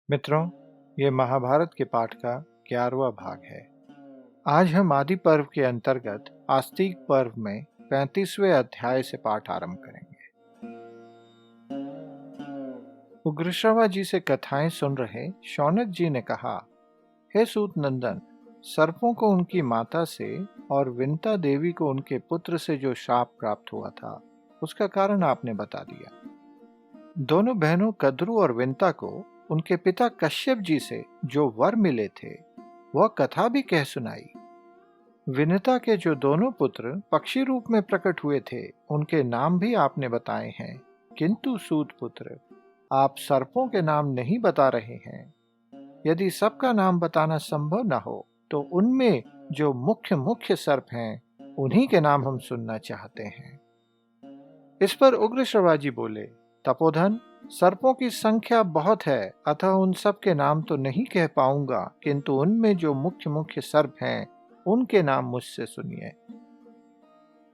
मित्रों, ये महाभारत के पाठ का 11वां भाग है। आज हम आदि पर्व के अंतर्गत आस्तिक पर्व में 35वें अध्याय से पाठ आरंभ करेंगे। उग्रश्रवा जी से कथाएं सुन रहे शौनक जी ने कहा, हे सूत नंदन, सर्पों को उनकी माता से और विंता देवी को उनके पुत्र से जो शाप प्राप्त हुआ था, उसका कारण आपने बता दिया। दोनों बहनों कद्रू और विंता को उनके पिता कश्यप जी से जो वर मिले थे, वह कथा भी कह सुनाई। विनिता के जो दोनों पुत्र पक्षी रूप में प्रकट हुए थे, उनके नाम भी आपने बताए हैं, किंतु सूत पुत्र, आप सर्पों के नाम नहीं बता रहे हैं। यदि सबका नाम बताना संभव न हो, तो उनमें जो मुख्य मुख्य सर्प हैं, उन्हीं के नाम हम सुनना चाहते हैं। इस पर उग्रश्रवा जी बोले, तपोधन, सर्पों की संख्या बहुत है, अतः उन सब के नाम तो नहीं कह पाऊंगा, किंतु उनमें जो मुख्य मुख्य सर्प हैं, उनके नाम मुझसे सुनिए।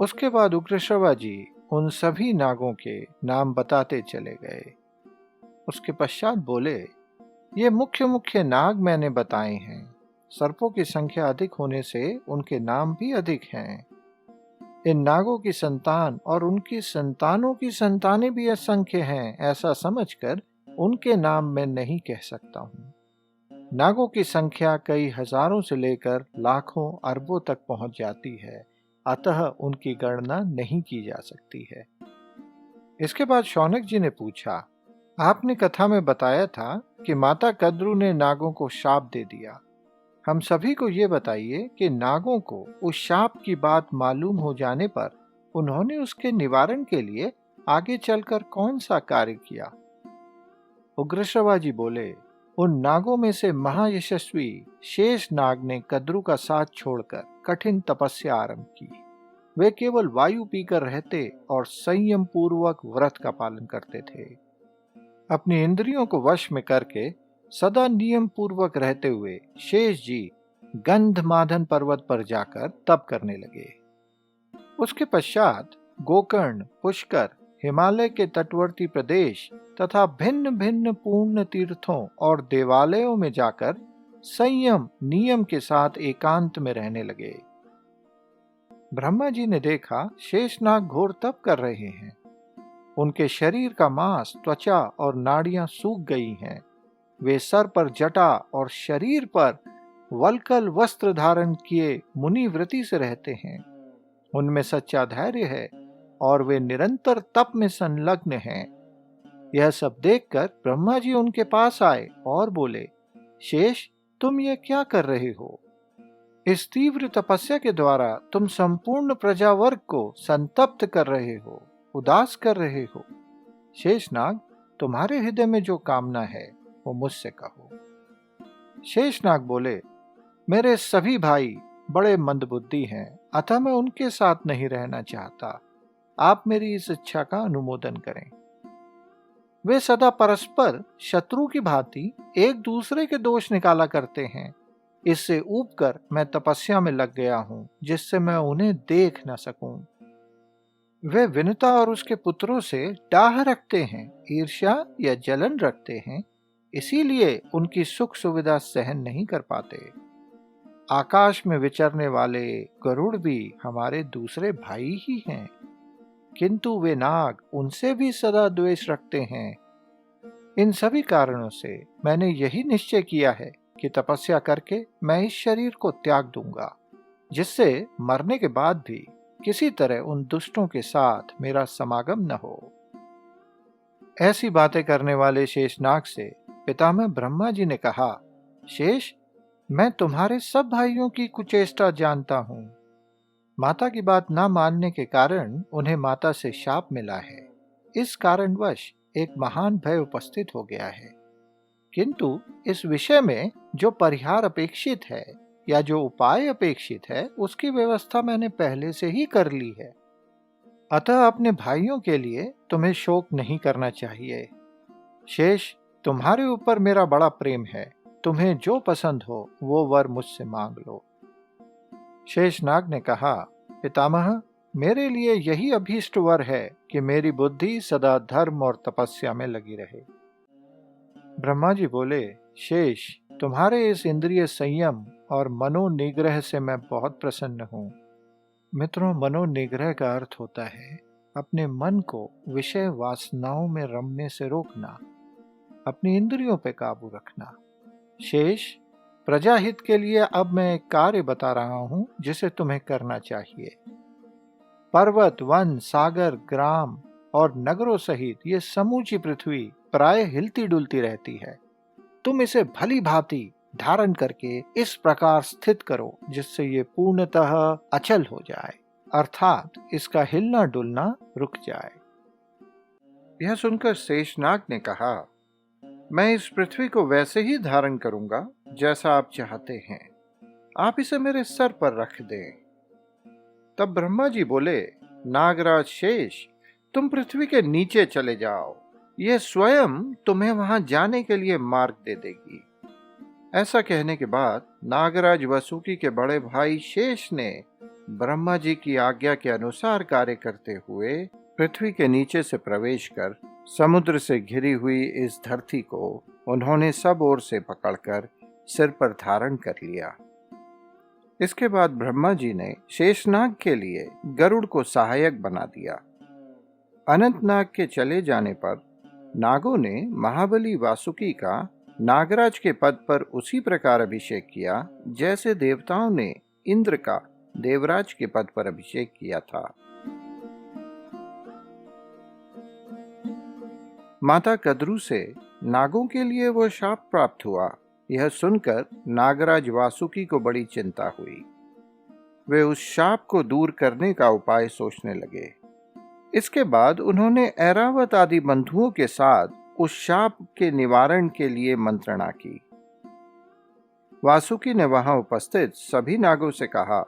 उसके बाद उग्रश्रवा जी उन सभी नागों के नाम बताते चले गए। उसके पश्चात बोले, ये मुख्य मुख्य नाग मैंने बताए हैं। सर्पों की संख्या अधिक होने से उनके नाम भी अधिक हैं। इन नागों की संतान और उनकी संतानों की संतानें भी असंख्य हैं, ऐसा समझकर उनके नाम मैं नहीं कह सकता हूँ। नागों की संख्या कई हजारों से लेकर लाखों अरबों तक पहुंच जाती है, अतः उनकी गणना नहीं की जा सकती है। इसके बाद शौनक जी ने पूछा, आपने कथा में बताया था कि माता कद्रू ने नागों को शाप दे दिया। हम सभी को ये बताइए कि नागों को उस शाप की बात मालूम हो जाने पर उन्होंने उसके निवारण के लिए आगे चलकर कौन सा कार्य किया। उग्रश्रवा जी बोले, उन नागों में से महायशस्वी शेष नाग ने कद्रू का साथ छोड़कर कठिन तपस्या आरंभ की। वे केवल वायु पीकर रहते और संयम पूर्वक व्रत का पालन करते थे। अपनी इंद्रियों को वश में करके सदा नियम पूर्वक रहते हुए शेष जी गंधमादन पर्वत पर जाकर तप करने लगे। उसके पश्चात गोकर्ण, पुष्कर, हिमालय के तटवर्ती प्रदेश तथा भिन्न भिन्न पूर्ण तीर्थों और देवालयों में जाकर संयम नियम के साथ एकांत में रहने लगे। ब्रह्मा जी ने देखा शेषनाग घोर तप कर रहे हैं। उनके शरीर का मांस, त्वचा और नाड़ियां सूख गई हैं। वे सर पर जटा और शरीर पर वल्कल वस्त्र धारण किए मुनिव्रति से रहते हैं। उनमें सच्चा धैर्य है और वे निरंतर तप में संलग्न हैं। यह सब देखकर ब्रह्मा जी उनके पास आए और बोले, शेष, तुम ये क्या कर रहे हो? इस तीव्र तपस्या के द्वारा तुम संपूर्ण प्रजावर्ग को संतप्त कर रहे हो, उदास कर रहे हो। शेषनाग, तुम्हारे हृदय में जो कामना है वो मुझसे कहो। शेषनाग बोले, मेरे सभी भाई बड़े मंदबुद्धि हैं, अतः मैं उनके साथ नहीं रहना चाहता। आप मेरी इस इच्छा का अनुमोदन करें। वे सदा परस्पर शत्रु की भांति एक दूसरे के दोष निकाला करते हैं। इससे ऊबकर मैं तपस्या में लग गया हूं, जिससे मैं उन्हें देख न सकूं। वे विनुता और उसके पुत्रों से डाह रखते हैं, ईर्ष्या या जलन रखते हैं, इसीलिए उनकी सुख सुविधा सहन नहीं कर पाते। आकाश में विचरने वाले गरुड़ भी हमारे दूसरे भाई ही हैं, किंतु वे नाग उनसे भी सदा द्वेष रखते हैं। इन सभी कारणों से मैंने यही निश्चय किया है कि तपस्या करके मैं इस शरीर को त्याग दूंगा, जिससे मरने के बाद भी किसी तरह उन दुष्टों के साथ मेरा समागम न हो। ऐसी बातें करने वाले शेषनाग से पितामह ब्रह्मा जी ने कहा, शेष, मैं तुम्हारे सब भाइयों की कुचेष्टा जानता हूं। माता की बात न मानने के कारण उन्हें माता से शाप मिला है। इस कारणवश एक महान भय उपस्थित हो गया है, किंतु इस विषय में जो परिहार अपेक्षित है या जो उपाय अपेक्षित है, उसकी व्यवस्था मैंने पहले से ही कर ली है। अतः अपने भाइयों के लिए तुम्हें शोक नहीं करना चाहिए। शेष, तुम्हारे ऊपर मेरा बड़ा प्रेम है। तुम्हें जो पसंद हो वो वर मुझसे मांग लो। शेषनाग ने कहा, पितामह, मेरे लिए यही अभीष्ट वर है कि मेरी बुद्धि सदा धर्म और तपस्या में लगी रहे। ब्रह्मा जी बोले, शेष, तुम्हारे इस इंद्रिय संयम और मनोनिग्रह से मैं बहुत प्रसन्न हूँ। मित्रों, मनोनिग्रह का अर्थ होता है अपने मन को विषय वासनाओं में रमने से रोकना, अपनी इंद्रियों पर काबू रखना। शेष, प्रजाहित के लिए अब मैं एक कार्य बता रहा हूं जिसे तुम्हें करना चाहिए। पर्वत, वन, सागर, ग्राम और नगरों सहित ये समूची पृथ्वी प्राय हिलती डुलती रहती है। तुम इसे भली भांति धारण करके इस प्रकार स्थित करो जिससे ये पूर्णतः अचल हो जाए, अर्थात इसका हिलना डुलना रुक जाए। यह सुनकर शेषनाग ने कहा, मैं इस पृथ्वी को वैसे ही धारण करूंगा जैसा आप चाहते हैं। आप इसे मेरे सर पर रख दें। तब ब्रह्मा जी बोले, नागराज शेष, तुम पृथ्वी के नीचे चले जाओ। यह स्वयं तुम्हें वहां जाने के लिए मार्ग दे देगी। ऐसा कहने के बाद नागराज वासुकी के बड़े भाई शेष ने ब्रह्मा जी की आज्ञा के अनुसार कार्य करते हुए पृथ्वी के नीचे से प्रवेश कर समुद्र से घिरी हुई इस धरती को उन्होंने सब ओर से पकड़कर सिर पर धारण कर लिया। इसके बाद ब्रह्मा जी ने शेषनाग के लिए गरुड़ को सहायक बना दिया। अनंतनाग के चले जाने पर नागों ने महाबली वासुकी का नागराज के पद पर उसी प्रकार अभिषेक किया जैसे देवताओं ने इंद्र का देवराज के पद पर अभिषेक किया था। माता कद्रू से नागों के लिए वह शाप प्राप्त हुआ। यह सुनकर नागराज वासुकी को बड़ी चिंता हुई। वे उस शाप को दूर करने का उपाय सोचने लगे। इसके बाद उन्होंने ऐरावत आदि बंधुओं के साथ उस शाप के निवारण के लिए मंत्रणा की। वासुकी ने वहां उपस्थित सभी नागों से कहा,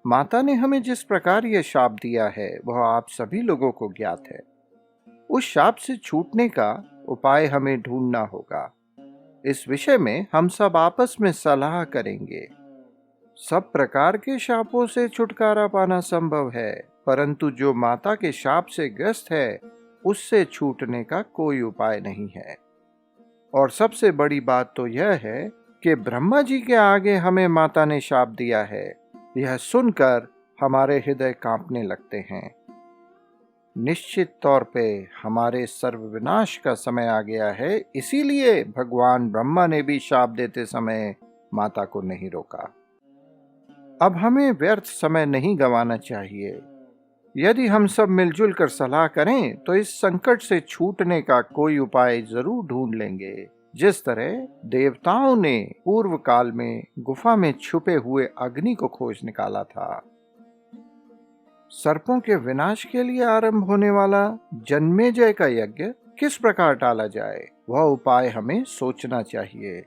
माता ने हमें जिस प्रकार यह शाप दिया है वह आप सभी लोगों को ज्ञात है। उस शाप से छूटने का उपाय हमें ढूंढना होगा। इस विषय में हम सब आपस में सलाह करेंगे। सब प्रकार के शापों से छुटकारा पाना संभव है, परंतु जो माता के शाप से ग्रस्त है उससे छूटने का कोई उपाय नहीं है। और सबसे बड़ी बात तो यह है कि ब्रह्मा जी के आगे हमें माता ने शाप दिया है। यह सुनकर हमारे हृदय कांपने लगते हैं। निश्चित तौर पे हमारे सर्वविनाश का समय आ गया है, इसीलिए भगवान ब्रह्मा ने भी शाप देते समय माता को नहीं रोका। अब हमें व्यर्थ समय नहीं गंवाना चाहिए। यदि हम सब मिलजुल कर सलाह करें तो इस संकट से छूटने का कोई उपाय जरूर ढूंढ लेंगे, जिस तरह देवताओं ने पूर्व काल में गुफा में छुपे हुए अग्नि को खोज निकाला था। सर्पों के विनाश के लिए आरंभ होने वाला जन्मेजय का यज्ञ किस प्रकार टाला जाए, वह उपाय हमें सोचना चाहिए।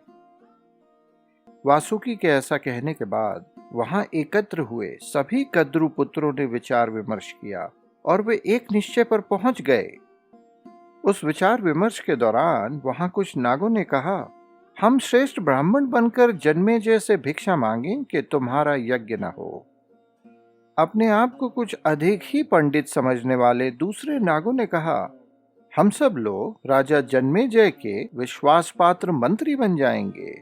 वासुकी के ऐसा कहने के बाद वहां एकत्र हुए सभी कद्रू पुत्रों ने विचार विमर्श किया और वे एक निश्चय पर पहुंच गए। उस विचार विमर्श के दौरान वहां कुछ नागों ने कहा, हम श्रेष्ठ ब्राह्मण बनकर जन्मेजय से भिक्षा मांगें कि तुम्हारा यज्ञ न हो। अपने आप को कुछ अधिक ही पंडित समझने वाले दूसरे नागों ने कहा, हम सब लोग राजा जन्मेजय के विश्वास पात्र मंत्री बन जाएंगे।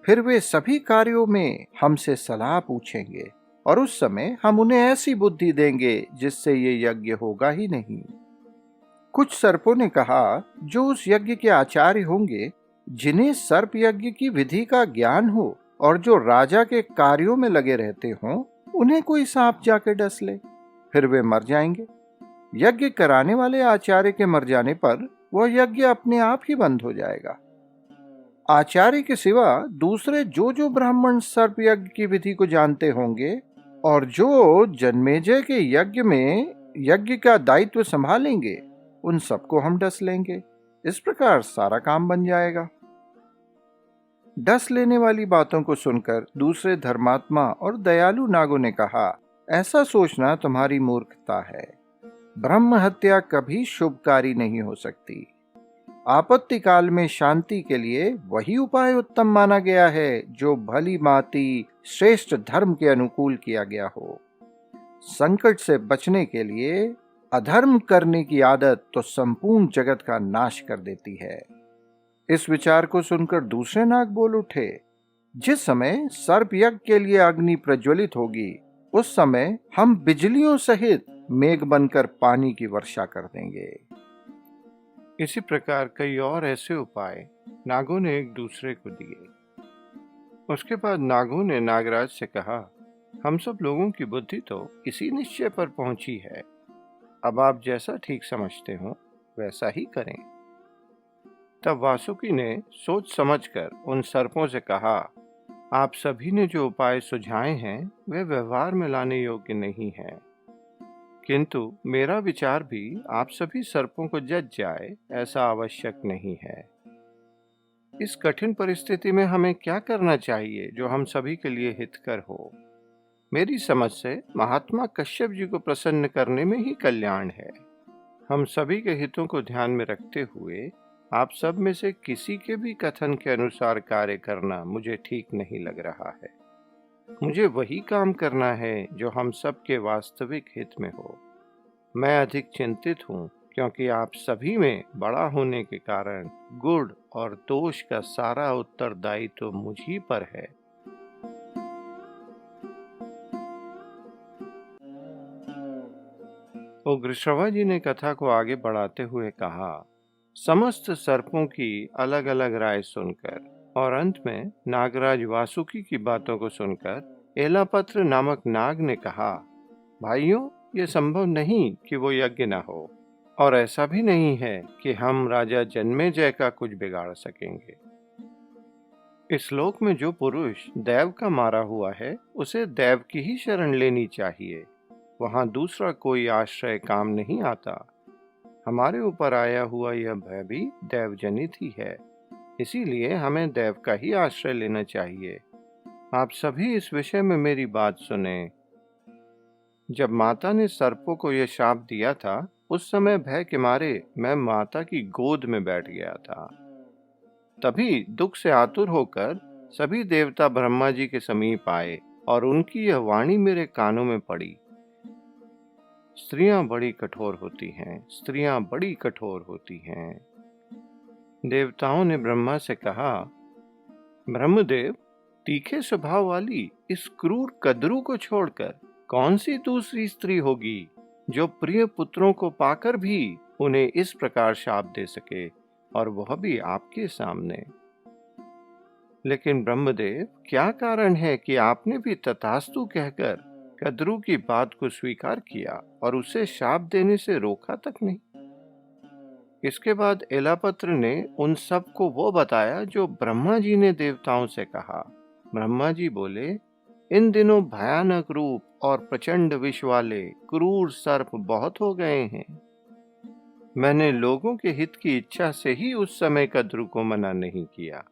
फिर वे सभी कार्यों में हमसे सलाह पूछेंगे और उस समय हम उन्हें ऐसी बुद्धि देंगे जिससे ये यज्ञ होगा ही नहीं। कुछ सर्पों ने कहा, जो उस यज्ञ के आचार्य होंगे, जिन्हें सर्प यज्ञ की विधि का ज्ञान हो और जो राजा के कार्यों में लगे रहते हों, उन्हें कोई सांप जाके डस ले, फिर वे मर जाएंगे। यज्ञ कराने वाले आचार्य के मर जाने पर वह यज्ञ अपने आप ही बंद हो जाएगा। आचार्य के सिवा दूसरे जो जो ब्राह्मण सर्प यज्ञ की विधि को जानते होंगे और जो जन्मेजय के यज्ञ में यज्ञ का दायित्व संभालेंगे, उन सबको हम डस लेंगे। इस प्रकार सारा काम बन जाएगा। डस लेने वाली बातों को सुनकर दूसरे धर्मात्मा और दयालु नागों ने कहा, ऐसा सोचना तुम्हारी मूर्खता है। ब्रह्म हत्या कभी शुभकारी नहीं हो सकती। आपत्ति काल में शांति के लिए वही उपाय उत्तम माना गया है जो भली माती श्रेष्ठ धर्म के अनुकूल किया गया हो। संकट से बचने के लिए अधर्म करने की आदत तो संपूर्ण जगत का नाश कर देती है। इस विचार को सुनकर दूसरे नाग बोल उठे, जिस समय सर्प यज्ञ के लिए अग्नि प्रज्वलित होगी उस समय हम बिजलियों सहित मेघ बनकर पानी की वर्षा कर देंगे। इसी प्रकार कई और ऐसे उपाय नागों ने एक दूसरे को दिए। उसके बाद नागों ने नागराज से कहा, हम सब लोगों की बुद्धि तो इसी निश्चय पर पहुंची है, अब आप जैसा ठीक समझते हो वैसा ही करें। तब वासुकी ने सोच समझकर उन सर्पों से कहा, आप सभी ने जो उपाय सुझाए हैं वे व्यवहार में लाने योग्य नहीं हैं, किंतु मेरा विचार भी आप सभी सर्पों को जच जाए ऐसा आवश्यक नहीं है। इस कठिन परिस्थिति में हमें क्या करना चाहिए जो हम सभी के लिए हितकर हो? मेरी समझ से महात्मा कश्यप जी को प्रसन्न करने में ही कल्याण है। हम सभी के हितों को ध्यान में रखते हुए आप सब में से किसी के भी कथन के अनुसार कार्य करना मुझे ठीक नहीं लग रहा है। मुझे वही काम करना है जो हम सब के वास्तविक हित में हो। मैं अधिक चिंतित हूँ क्योंकि आप सभी में बड़ा होने के कारण गुण और दोष का सारा उत्तरदायित्व तो मुझ ही पर है। उग्रश्रवा जी ने कथा को आगे बढ़ाते हुए कहा, समस्त सर्पों की अलग अलग राय सुनकर और अंत में नागराज वासुकी की बातों को सुनकर एलापत्र नामक नाग ने कहा, भाइयों, ये संभव नहीं कि वो यज्ञ न हो, और ऐसा भी नहीं है कि हम राजा जन्मेजय का कुछ बिगाड़ सकेंगे। इस लोक में जो पुरुष दैव का मारा हुआ है उसे दैव की ही शरण लेनी चाहिए, वहां दूसरा कोई आश्रय काम नहीं आता। हमारे ऊपर आया हुआ यह भय भी दैवजनित ही है, इसीलिए हमें दैव का ही आश्रय लेना चाहिए। आप सभी इस विषय में मेरी बात सुने। जब माता ने सर्पों को यह शाप दिया था उस समय भय के मारे मैं माता की गोद में बैठ गया था। तभी दुख से आतुर होकर सभी देवता ब्रह्मा जी के समीप आए और उनकी यह वाणी मेरे कानों में पड़ी, स्त्रियां बड़ी कठोर होती हैं, स्त्रियां बड़ी कठोर होती हैं। देवताओं ने ब्रह्मा से कहा, ब्रह्मदेव, तीखे स्वभाव वाली इस क्रूर कद्रू को छोड़कर कौन सी दूसरी स्त्री होगी जो प्रिय पुत्रों को पाकर भी उन्हें इस प्रकार शाप दे सके, और वह भी आपके सामने। लेकिन ब्रह्मदेव, क्या कारण है कि आपने भी तथास्तु कहकर कद्रू की बात को स्वीकार किया और उसे शाप देने से रोका तक नहीं? इसके बाद एलापत्र ने उन सब को वो बताया जो ब्रह्मा जी ने देवताओं से कहा। ब्रह्मा जी बोले, इन दिनों भयानक रूप और प्रचंड विष वाले क्रूर सर्प बहुत हो गए हैं। मैंने लोगों के हित की इच्छा से ही उस समय कद्रू को मना नहीं किया।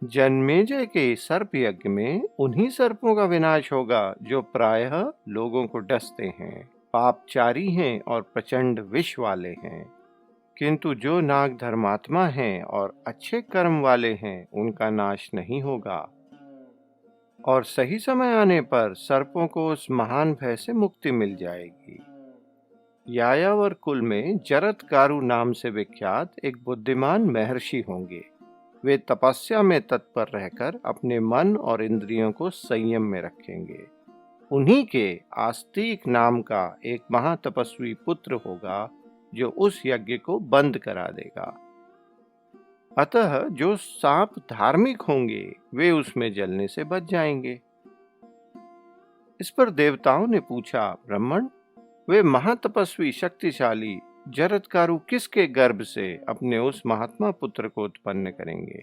जन्मेजय के सर्प यज्ञ में उन्हीं सर्पों का विनाश होगा जो प्रायः लोगों को डसते हैं, पापचारी हैं और प्रचंड विष वाले हैं। किंतु जो नाग धर्मात्मा हैं और अच्छे कर्म वाले हैं उनका नाश नहीं होगा, और सही समय आने पर सर्पों को उस महान भय से मुक्ति मिल जाएगी। यायावर कुल में जरत्कारु नाम से विख्यात एक बुद्धिमान महर्षि होंगे। वे तपस्या में तत्पर रहकर अपने मन और इंद्रियों को संयम में रखेंगे। उन्हीं के आस्तिक नाम का एक महातपस्वी पुत्र होगा जो उस यज्ञ को बंद करा देगा। अतः जो सांप धार्मिक होंगे वे उसमें जलने से बच जाएंगे। इस पर देवताओं ने पूछा, ब्राह्मण, वे महातपस्वी शक्तिशाली जरत्कारु किसके गर्भ से अपने उस महात्मा पुत्र को उत्पन्न करेंगे?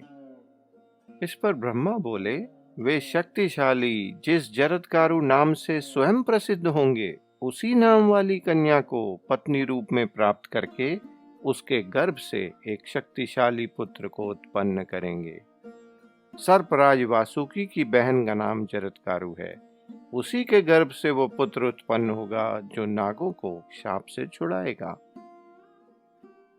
इस पर ब्रह्मा बोले, वे शक्तिशाली जिस जरत्कारु नाम से स्वयं प्रसिद्ध होंगे उसी नाम वाली कन्या को पत्नी रूप में प्राप्त करके उसके गर्भ से एक शक्तिशाली पुत्र को उत्पन्न करेंगे। सर्पराज वासुकी की बहन का नाम जरत्कारु है, उसी के गर्भ से वो पुत्र उत्पन्न होगा जो नागों को शाप से छुड़ाएगा।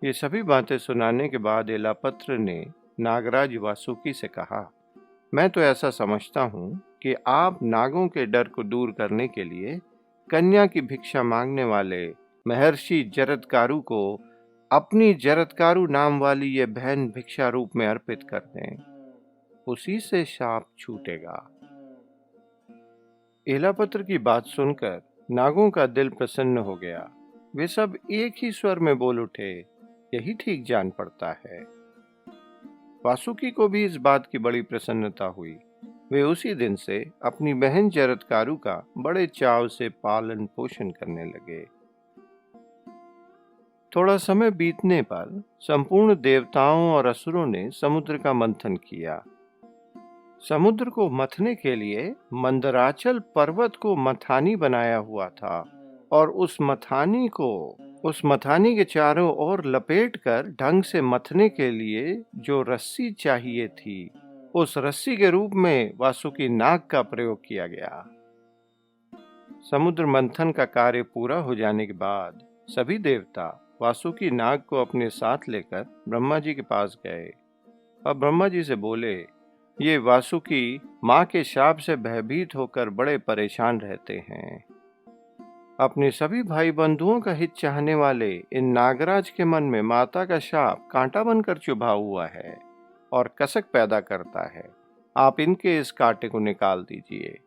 ये सभी बातें सुनाने के बाद एलापत्र ने नागराज वासुकी से कहा, मैं तो ऐसा समझता हूँ कि आप नागों के डर को दूर करने के लिए कन्या की भिक्षा मांगने वाले महर्षि जरत्कारु को अपनी जरत्कारु नाम वाली ये बहन भिक्षा रूप में अर्पित कर दें, उसी से शाप छूटेगा। एलापत्र की बात सुनकर नागों का दिल प्रसन्न हो गया। वे सब एक ही स्वर में बोल उठे, यही ठीक जान पड़ता है। वासुकी को भी इस बात की बड़ी प्रसन्नता हुई। वे उसी दिन से अपनी बहन जरत्कारु का बड़े चाव से पालन पोषण करने लगे। थोड़ा समय बीतने पर संपूर्ण देवताओं और असुरों ने समुद्र का मंथन किया। समुद्र को मथने के लिए मंदराचल पर्वत को मथानी बनाया हुआ था और उस मथानी के चारों ओर लपेटकर ढंग से मथने के लिए जो रस्सी चाहिए थी, उस रस्सी के रूप में वासुकी नाग का प्रयोग किया गया। समुद्र मंथन का कार्य पूरा हो जाने के बाद सभी देवता वासुकी नाग को अपने साथ लेकर ब्रह्मा जी के पास गए और ब्रह्मा जी से बोले, ये वासुकी माँ के शाप से भयभीत होकर बड़े परेशान रहते हैं। अपने सभी भाई बंधुओं का हित चाहने वाले इन नागराज के मन में माता का शाप कांटा बनकर चुभा हुआ है और कसक पैदा करता है। आप इनके इस कांटे को निकाल दीजिए।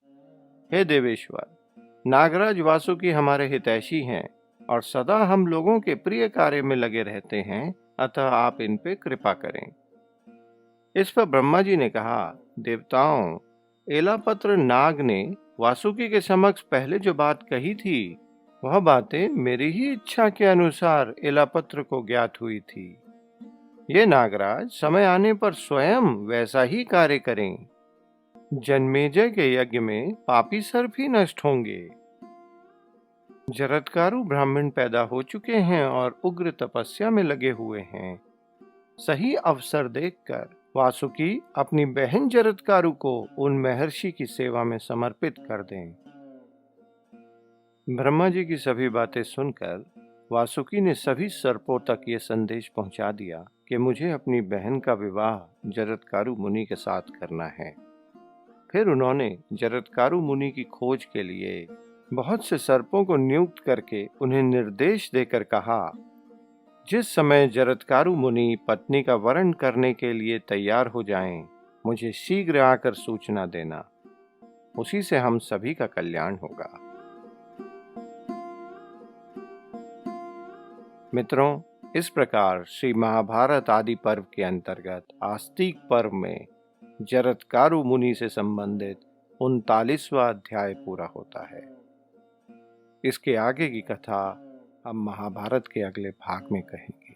हे देवेश्वर, नागराज वासुकी हमारे हितैषी हैं और सदा हम लोगों के प्रिय कार्य में लगे रहते हैं, अतः आप इन पे कृपा करें। इस पर ब्रह्मा जी ने कहा, देवताओं, एलापत्र नाग ने वासुकी के समक्ष पहले जो बात कही थी, वह बातें मेरी ही इच्छा के अनुसार एलापत्र को ज्ञात हुई थी। ये नागराज समय आने पर स्वयं वैसा ही कार्य करें। जन्मेजय के यज्ञ में पापी सर्प ही नष्ट होंगे। जरत्कारु ब्राह्मण पैदा हो चुके हैं और उग्र तपस्या में लगे हुए हैं। सही अवसर देखकर वासुकी अपनी बहन जरत्कारु को उन महर्षि की सेवा में समर्पित कर दें। ब्रह्मा जी की सभी बातें सुनकर वासुकी ने सभी सर्पों तक ये संदेश पहुंचा दिया कि मुझे अपनी बहन का विवाह जरत्कारु मुनि के साथ करना है। फिर उन्होंने जरत्कारु मुनि की खोज के लिए बहुत से सर्पों को नियुक्त करके उन्हें निर्देश देकर कहा, जिस समय जरत्कारु मुनि पत्नी का वरण करने के लिए तैयार हो जाएं, मुझे शीघ्र आकर सूचना देना। उसी से हम सभी का कल्याण होगा। मित्रों, इस प्रकार श्री महाभारत आदि पर्व के अंतर्गत आस्तिक पर्व में जरत्कारु मुनि से संबंधित 39वां अध्याय पूरा होता है। इसके आगे की कथा हम महाभारत के अगले भाग में कहेंगे।